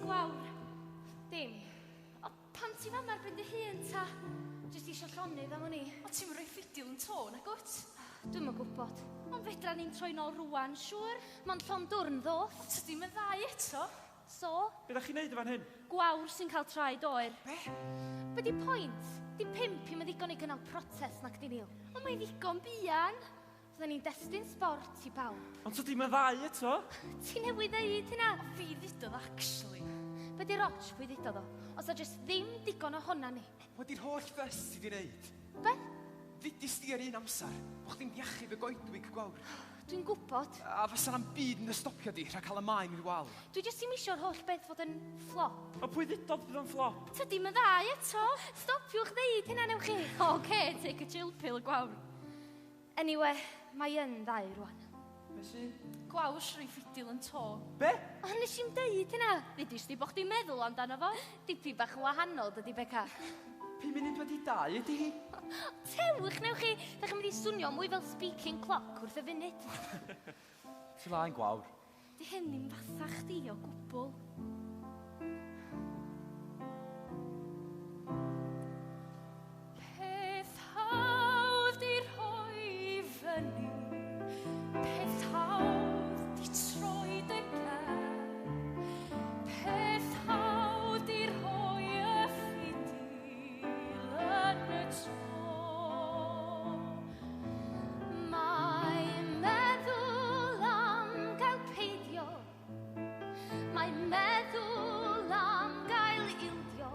gwawr? Dim. O, pam ti fam ar ben dy hun ta? Jyst isio llonydd am hwnni. O, ti'n rhoi ffidil yn to, na gwt? Dwi'm yn gwybod. Ond fedra ni'n troi nôl rwan, siŵr. Mae'n llon dwrn ddoth. O, tydi'm yn ddau eto? So? Be ddech chi'n neud fan hyn? Gwawr sy'n cael traed oer. Be? Be di pwynt? Di pimp i'm yn ddigon i gynnal protest nac di Neil. Ond mae'n ddigon bian. Fydden ni'n destun sport i bawb. Ond tydi'm yn ddau eto? Ti newydd ddeud hynna? O, fi ddudodd, actually. Be di Roch pwy ddudodd o? Os o jyst ddim digon o honna ni. Wedi'r holl fes ti di wneud. Be? Ddudis di ar un amser, bo chdi'n iachub y goedwig gwawr. Dwi'n gwybod. A fysa na'n byd yn ystopio di rhag cael y maen i'r wal. Dwi jyst ddim isio'r holl beth fod yn flop. O pwy ddudodd bydd yn flop? Tydi'm yn dda eto. Stopiwch ddeud hynna newch chi. Oce, take a chill pill, gwawr. Anyway, mae yn ddau rwan. Be sy'n? Gwawr rhoi ffidil yn to. Be? O, nes i'n deud hynna. Ddudis di bo chdi'n meddwl amdano fo. Dipi bach yn wahanol, dydi Beca. 5 munud wedi 2 ydi hi? Tewch newch chi. Da chi'n mynd i swnio mwy fel speaking clock wrth y funud. Ti laen gwawr. Di hyn ddim fatha chdi o gwbl. Peth hawdd i rhoi fyny, peth hawdd i troi dy ger, peth hawdd i rhoi y ffidil yn y to. Mae'n meddwl am gael peidio. Mae'n meddwl am gael ildio.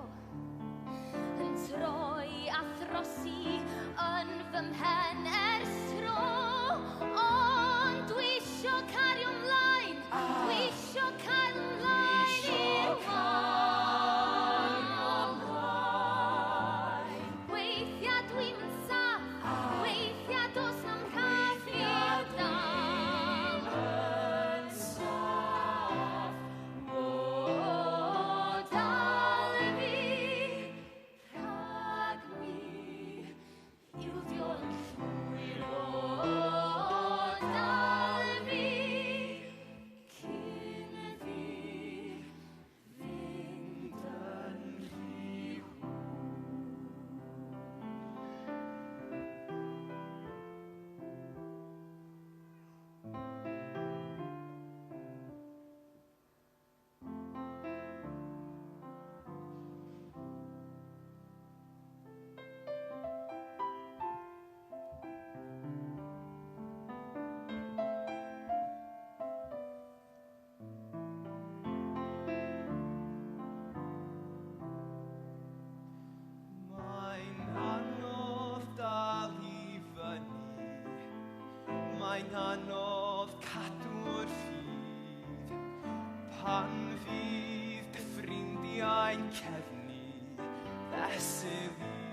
Yn troi a throsi yn fy mhen ers tro. Ond dwi isio cario mlaen. Dwi isio cael mlaen i'r wan. Weithia dwi'm yn saff. Weithia dos na'm caffi'r dam. O, dal fi, rhag mi, ildio yn llwyr. O, dal fi, cyn fi fynd yn rhy Mae'n anodd dal i fyny. Mae'n anodd cadw'r ffydd. Pan fydd dy ffrindiau'n cefnu, fesul i